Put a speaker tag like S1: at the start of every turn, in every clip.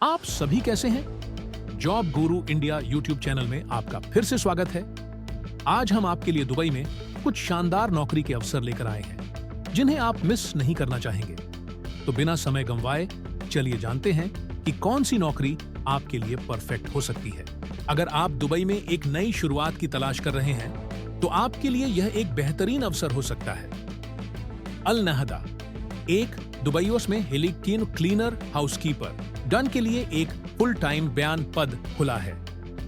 S1: आप सभी कैसे हैं? जॉब गुरु इंडिया यूट्यूब चैनल में आपका फिर से स्वागत है। आज हम आपके लिए दुबई में कुछ शानदार नौकरी के अवसर लेकर आए हैं, जिन्हें आप मिस नहीं करना चाहेंगे। तो बिना समय गंवाए चलिए जानते हैं कि कौन सी नौकरी आपके लिए परफेक्ट हो सकती है। अगर आप दुबई में एक नई शुरुआत की तलाश कर रहे हैं, तो आपके लिए यह एक बेहतरीन अवसर हो सकता है। अल नहदा एक दुबईओस में हेलिकीन क्लीनर हाउसकीपर डन के लिए एक फुल टाइम बयान पद खुला है।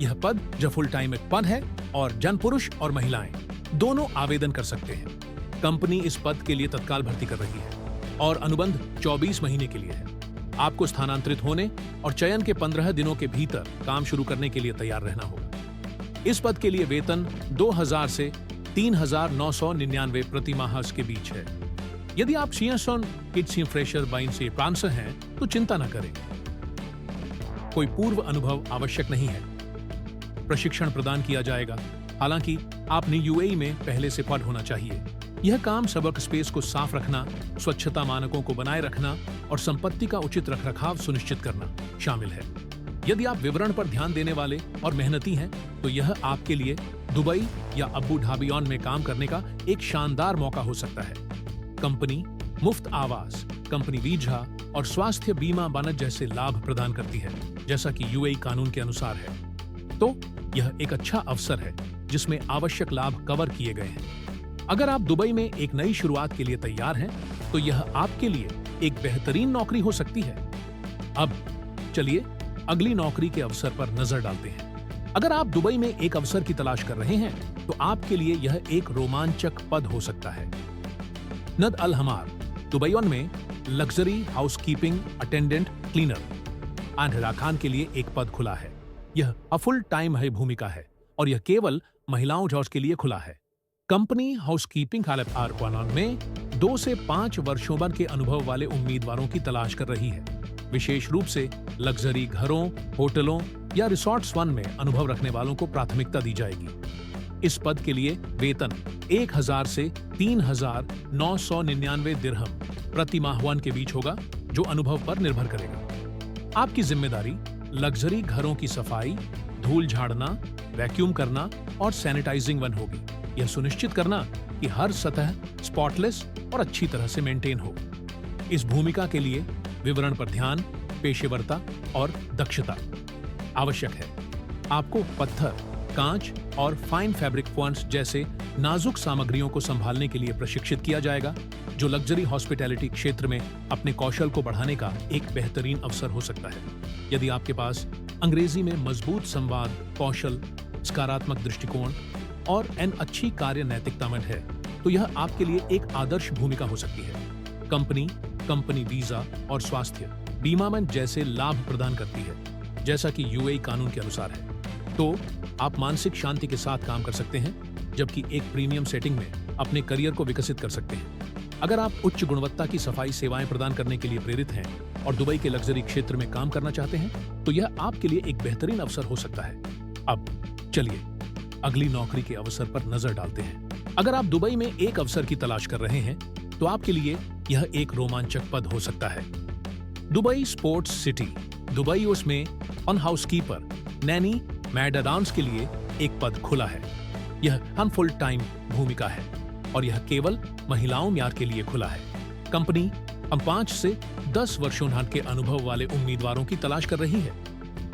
S1: यह पद जो फुल टाइम एक पद है और जन पुरुष और महिलाएं दोनों आवेदन कर सकते हैं। कंपनी इस पद के लिए तत्काल भर्ती कर रही है और अनुबंध 24 महीने के लिए है। आपको स्थानांतरित होने और चयन के 15 दिनों के भीतर काम शुरू करने के लिए तैयार रहना होगा। इस पद के लिए वेतन 2000 से 3999 प्रति माह के बीच है। यदि आप सीएसऑन किड्स फ्रेशर बाइन से ट्रांसफर हैं, तो चिंता न करें, कोई पूर्व अनुभव आवश्यक नहीं है। प्रशिक्षण प्रदान किया जाएगा। हालांकि आपने यूएई में पहले से पद होना चाहिए। यह काम सबक स्पेस को साफ रखना, स्वच्छता मानकों को बनाए रखना और संपत्ति का उचित रखरखाव सुनिश्चित करना शामिल है। यदि आप विवरण पर ध्यान देने वाले और मेहनती हैं, तो यह आपके लिए दुबई या अबू धाबियन में काम करने का एक शानदार मौका हो सकता है। कंपनी मुफ्त आवास, कंपनी वीजा और स्वास्थ्य बीमा बनत जैसे लाभ प्रदान करती है, जैसा कि यूएई कानून के अनुसार है। तो यह एक अच्छा अवसर है जिसमें आवश्यक लाभ कवर किए गए हैं। अगर आप दुबई में एक नई शुरुआत के लिए तैयार हैं, तो यह आपके लिए एक बेहतरीन नौकरी हो सकती है। अब चलिए अगली नौकरी के अवसर पर नजर डालते हैं। अगर आप दुबई में एक अवसर की तलाश कर रहे हैं, तो आपके लिए यह एक रोमांचक पद हो सकता है। नद अल हमार दुबईन में लग्जरी हाउसकीपिंग अटेंडेंट क्लीनर आंधरा खान के लिए एक पद खुला है। यह फुल टाइम है भूमिका है और यह केवल महिलाओं जॉब के लिए खुला है। कंपनी हाउसकीपिंग में 2 से 5 वर्षों भर के अनुभव वाले उम्मीदवारों की तलाश कर रही है। विशेष रूप से लग्जरी घरों, होटलों या रिसोर्ट्स वन में अनुभव रखने वालों को प्राथमिकता दी जाएगी। इस पद के लिए वेतन 1000 से 3999 दिरहम प्रति माह के बीच होगा, जो अनुभव पर निर्भर करेगा। आपकी जिम्मेदारी लग्जरी घरों की सफाई, धूल झाड़ना, वैक्यूम करना और सैनिटाइजिंग वन होगी। यह सुनिश्चित करना कि हर सतह स्पॉटलेस और अच्छी तरह से मेंटेन हो। इस भूमिका के लिए विवरण पर ध्यान, पेशेवरता और दक्षता आवश्यक है। आपको पत्थर, कांच और फाइन फैब्रिक फॉन्ट्स जैसे नाजुक सामग्रियों को संभालने के लिए प्रशिक्षित किया जाएगा, जो लग्जरी हॉस्पिटैलिटी क्षेत्र में अपने कौशल को बढ़ाने का एक बेहतरीन अवसर हो सकता है। यदि आपके पास अंग्रेजी में मजबूत संवाद कौशल, सकारात्मक दृष्टिकोण और अच्छी कार्य नैतिकता में है, तो यह आपके लिए एक आदर्श भूमिका हो सकती है। कंपनी वीजा और स्वास्थ्य बीमा में जैसे लाभ प्रदान करती है, जैसा कि यूएई कानून के अनुसार है। तो आप मानसिक शांति के साथ काम कर सकते हैं, जबकि एक प्रीमियम सेटिंग में अपने करियर को विकसित कर सकते हैं। अगर आप उच्च गुणवत्ता की सफाई सेवाएं प्रदान करने के लिए प्रेरित हैं और दुबई के लग्जरी क्षेत्र में काम करना चाहते हैं, तो यह आपके लिए एक बेहतरीन अवसर हो सकता है। अब चलिए अगली नौकरी के अवसर पर नजर डालते हैं। अगर आप दुबई में एक अवसर की तलाश कर रहे हैं, तो आपके लिए यह एक रोमांचक पद हो सकता है। दुबई स्पोर्ट्स सिटी दुबई उसमें ऑन हाउसकीपर नैनी मैडाडांस के लिए एक पद खुला है। यह फुल टाइम भूमिका है और यह केवल महिलाओं म्यार के लिए खुला है। कंपनी 5 से 10 वर्षों के अनुभव वाले उम्मीदवारों की तलाश कर रही है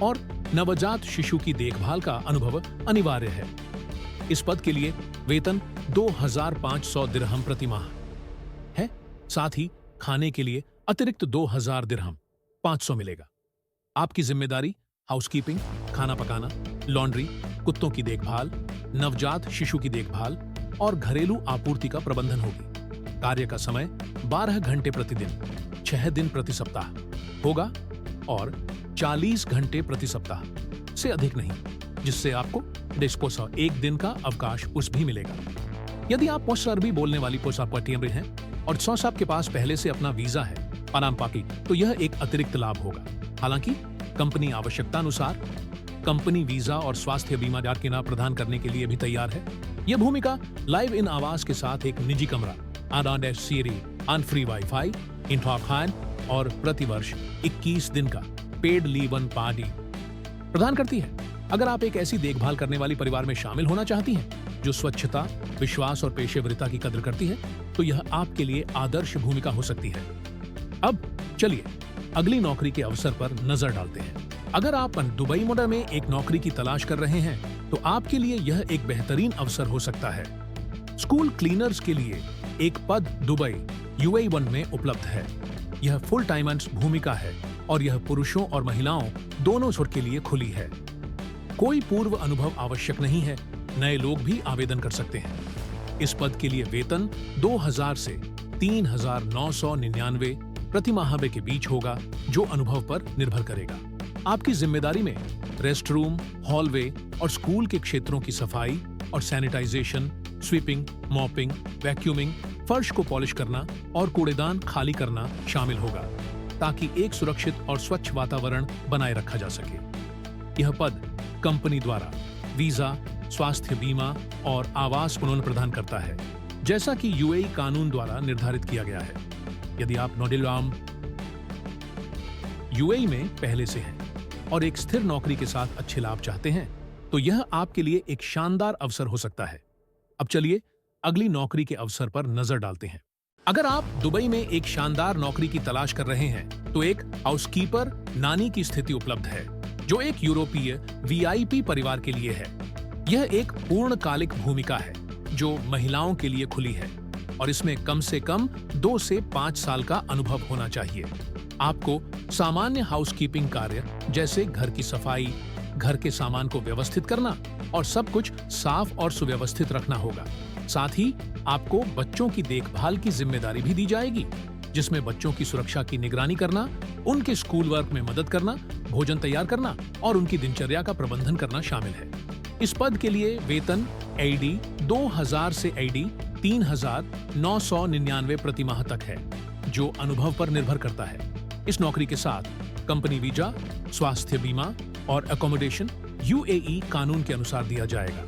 S1: और नवजात शिशु की देखभाल का अनुभव अनिवार्य है। इस पद के लिए वेतन 2500 दिरहम प्रति माह है। साथ ही खाने के लिए अतिरिक्त 2000 दिरहम 500 मिलेगा। आपकी जिम्मेदारी हाउसकीपिंग, खाना पकाना, लॉन्ड्री, कुत्तों की देखभाल, नवजात शिशु की देखभाल और घरेलू आपूर्ति का प्रबंधन होगी। कार्य का समय 12 घंटे प्रतिदिन, 6 दिन प्रति सप्ताह होगा और 40 घंटे प्रति सप्ताह से अधिक नहीं, जिससे आपको डिस्पोसा 1 दिन का अवकाश उस भी मिलेगा। यदि आप पोस्ट अरबी बोलने वाली पोसापटियमरी हैं और सौसाप के पास पहले से अपना वीजा है पनामपाकी, तो यह एक अतिरिक्त लाभ होगा। हालांकि कंपनी आवश्यकता अनुसार कंपनी वीजा और स्वास्थ्य बीमा जारकिना प्रदान करने के लिए भी तैयार है। यह भूमिका लाइव इन आवास के साथ एक निजी कमरा, फ्री वाईफाई, इंटरॉप और प्रतिवर्ष 21 दिन का पेड लीव ऑन पार्टी प्रदान करती है। अगर आप एक ऐसी देखभाल करने वाली परिवार में शामिल होना चाहती हैं जो स्वच्छता, विश्वास और पेशेवरिता की कदर करती है, तो यह आपके लिए आदर्श भूमिका हो सकती है। अब चलिए अगली नौकरी के अवसर पर नजर डालते हैं। अगर आप दुबई मोडा में एक नौकरी की तलाश कर रहे हैं, तो आपके लिए यह एक बेहतरीन अवसर हो सकता है। स्कूल क्लीनर्स के लिए एक पद दुबई UAE में उपलब्ध है। यह फुल टाइमर्स भूमिका है और यह पुरुषों और महिलाओं दोनों छोर के लिए खुली है। कोई पूर्व अनुभव आवश्यक नहीं है, नए लोग भी आवेदन कर सकते हैं। इस पद के लिए वेतन 2000 से 3999 प्रति माह के बीच होगा, जो अनुभव पर निर्भर करेगा। आपकी जिम्मेदारी में रेस्ट रूम, हॉलवे और स्कूल के क्षेत्रों की सफाई और सैनिटाइजेशन, स्वीपिंग, मॉपिंग, वैक्यूमिंग, फर्श को पॉलिश करना और कूड़ेदान खाली करना शामिल होगा, ताकि एक सुरक्षित और स्वच्छ वातावरण बनाए रखा जा सके। यह पद कंपनी द्वारा वीजा, स्वास्थ्य बीमा और आवास पुनः प्रदान करता है, जैसा कि UAE कानून द्वारा निर्धारित किया गया है। यदि आप नोडिलाम UAE में पहले से हैं और एक स्थिर नौकरी के साथ अच्छे लाभ चाहते हैं, तो यह आपके लिए एक शानदार अवसर हो सकता है। अब चलिए अगली नौकरी के अवसर पर नजर डालते हैं। अगर आप दुबई में एक शानदार नौकरी की तलाश कर रहे हैं, तो एक हाउसकीपर नानी की स्थिति उपलब्ध है, जो एक यूरोपीय VIP परिवार के लिए है। यह एक पूर्णकालिक भूमिका है जो महिलाओं के लिए खुली है और इसमें कम से कम 2 से 5 साल का अनुभव होना चाहिए। आपको सामान्य हाउसकीपिंग कार्य जैसे घर की सफाई, घर के सामान को व्यवस्थित करना और सब कुछ साफ और सुव्यवस्थित रखना होगा। साथ ही आपको बच्चों की देखभाल की जिम्मेदारी भी दी जाएगी, जिसमें बच्चों की सुरक्षा की निगरानी करना, उनके स्कूल वर्क में मदद करना, भोजन तैयार करना और उनकी दिनचर्या का प्रबंधन करना शामिल है। इस पद के लिए वेतन AED 2000 से AED 3999 प्रति माह तक है, जो अनुभव पर निर्भर करता है। इस नौकरी के साथ कंपनी वीजा, स्वास्थ्य बीमा और अकोमोडेशन UAE कानून के अनुसार दिया जाएगा।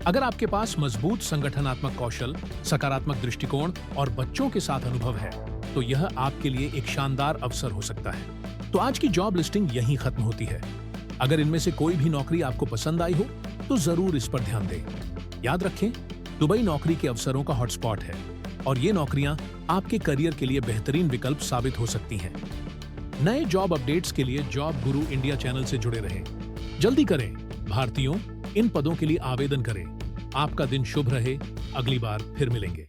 S1: अगर आपके पास मजबूत संगठनात्मक कौशल, सकारात्मक दृष्टिकोण और बच्चों के साथ अनुभव है, तो यह आपके लिए एक शानदार अवसर हो सकता है। तो आज की जॉब लिस्टिंग यहीं खत्म होती है। अगर इनमें से कोई भी नौकरी आपको पसंद आई हो, तो जरूर इस पर ध्यान दें। याद रखें, दुबई नौकरी के अवसरों का हॉटस्पॉट है और ये नौकरियां आपके करियर के लिए बेहतरीन विकल्प साबित हो सकती हैं। नए जॉब अपडेट्स के लिए जॉब गुरु इंडिया चैनल से जुड़े रहें। जल्दी करें भारतीयों, इन पदों के लिए आवेदन करें। आपका दिन शुभ रहे। अगली बार फिर मिलेंगे।